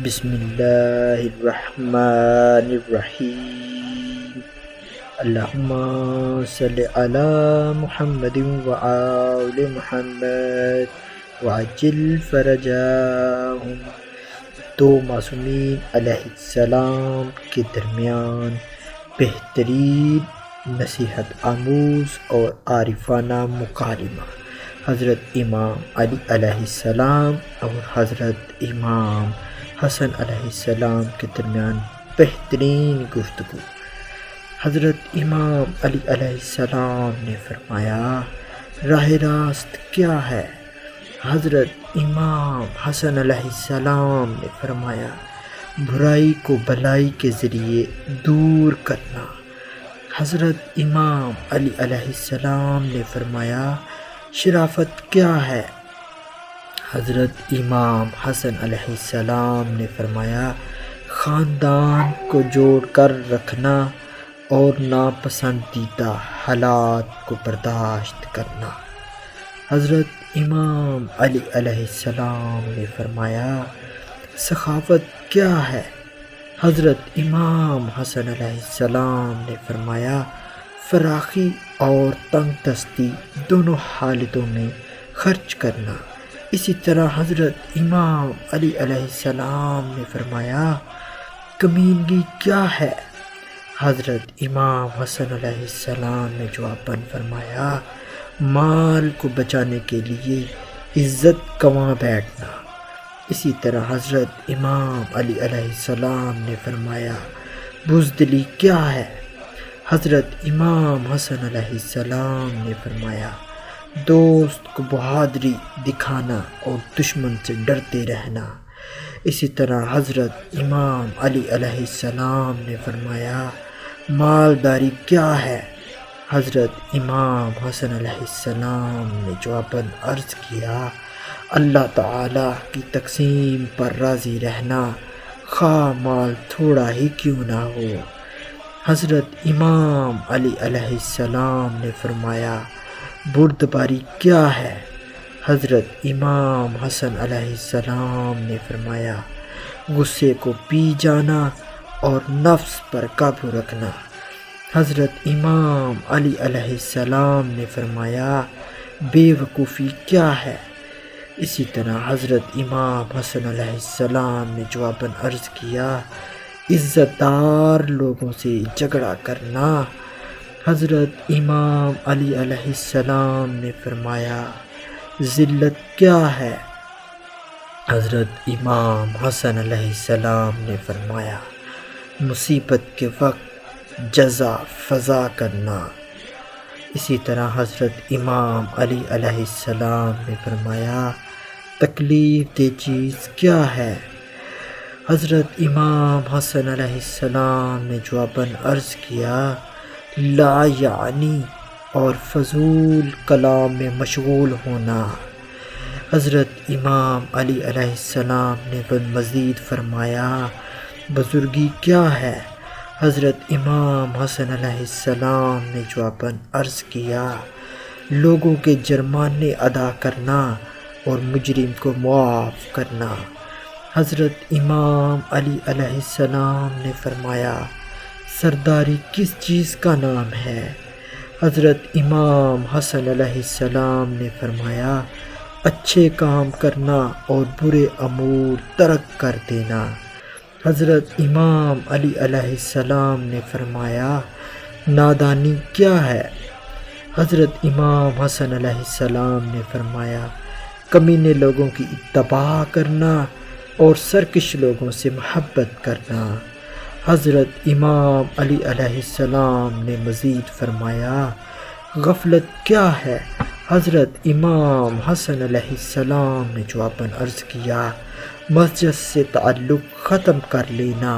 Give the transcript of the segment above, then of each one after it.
بسم اللہ الرحمن الرحیم اللہم صلی علی محمد وآل محمد وعجل فرجہم۔ دو معصومین علیہ السلام کے درمیان بہترین نصیحت آموز اور عارفانہ مکالمہ، حضرت امام علی علیہ السلام اور حضرت امام حسن علیہ السلام کے درمیان بہترین گفتگو۔ حضرت امام علی علیہ السلام نے فرمایا، راہ راست کیا ہے؟ حضرت امام حسن علیہ السلام نے فرمایا، برائی کو بلائی کے ذریعے دور کرنا۔ حضرت امام علی علیہ السلام نے فرمایا، شرافت کیا ہے؟ حضرت امام حسن علیہ السلام نے فرمایا، خاندان کو جوڑ کر رکھنا اور ناپسندیدہ حالات کو برداشت کرنا۔ حضرت امام علی علیہ السلام نے فرمایا، سخاوت کیا ہے؟ حضرت امام حسن علیہ السلام نے فرمایا، فراخی اور تنگ دستی دونوں حالتوں میں خرچ کرنا۔ اسی طرح حضرت امام علی علیہ السلام نے فرمایا، کمینگی کیا ہے؟ حضرت امام حسن علیہ السلام نے جواباً فرمایا، مال کو بچانے کے لیے عزت گنوا بیٹھنا۔ اسی طرح حضرت امام علی علیہ السلام نے فرمایا، بزدلی کیا ہے؟ حضرت امام حسن علیہ السلام نے فرمایا، دوست کو بہادری دکھانا اور دشمن سے ڈرتے رہنا۔ اسی طرح حضرت امام علی علیہ السلام نے فرمایا، مالداری کیا ہے؟ حضرت امام حسن علیہ السلام نے جواباً عرض کیا، اللہ تعالیٰ کی تقسیم پر راضی رہنا، خواہ مال تھوڑا ہی کیوں نہ ہو۔ حضرت امام علی علیہ السلام نے فرمایا، بردباری کیا ہے؟ حضرت امام حسن علیہ السلام نے فرمایا، غصے کو پی جانا اور نفس پر قابو رکھنا۔ حضرت امام علی علیہ السلام نے فرمایا، بے وقوفی کیا ہے؟ اسی طرح حضرت امام حسن علیہ السلام نے جواباً عرض کیا، عزت دار لوگوں سے جھگڑا کرنا۔ حضرت امام علی علیہ السلام نے فرمایا، ذلت کیا ہے؟ حضرت امام حسن علیہ السلام نے فرمایا، مصیبت کے وقت جزا فضا کرنا۔ اسی طرح حضرت امام علی علیہ السلام نے فرمایا، تکلیف دہ چیز کیا ہے؟ حضرت امام حسن علیہ السلام نے جواباً عرض کیا، لا یعنی اور فضول کلام میں مشغول ہونا۔ حضرت امام علی علیہ السلام نے مزید فرمایا، بزرگی کیا ہے؟ حضرت امام حسن علیہ السلام نے جواباً عرض کیا، لوگوں کے جرمانے ادا کرنا اور مجرم کو معاف کرنا۔ حضرت امام علی علیہ السلام نے فرمایا، سرداری کس چیز کا نام ہے؟ حضرت امام حسن علیہ السلام نے فرمایا، اچھے کام کرنا اور برے امور ترک کر دینا۔ حضرت امام علی علیہ السلام نے فرمایا، نادانی کیا ہے؟ حضرت امام حسن علیہ السلام نے فرمایا، کمینے لوگوں کی اتباع کرنا اور سرکش لوگوں سے محبت کرنا۔ حضرت امام علی علیہ السلام نے مزید فرمایا، غفلت کیا ہے؟ حضرت امام حسن علیہ السلام نے جواباً عرض کیا، مسجد سے تعلق ختم کر لینا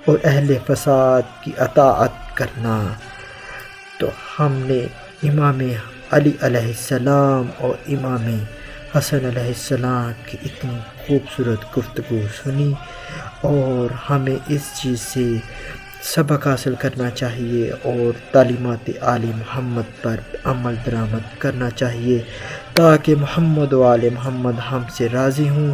اور اہل فساد کی اطاعت کرنا۔ تو ہم نے امام علی علیہ السلام اور امام حسن علیہ السلام کی اتنی خوبصورت گفتگو سنی، اور ہمیں اس چیز سے سبق حاصل کرنا چاہیے اور تعلیمات آل محمد پر عمل درآمد کرنا چاہیے، تاکہ محمد و آل محمد ہم سے راضی ہوں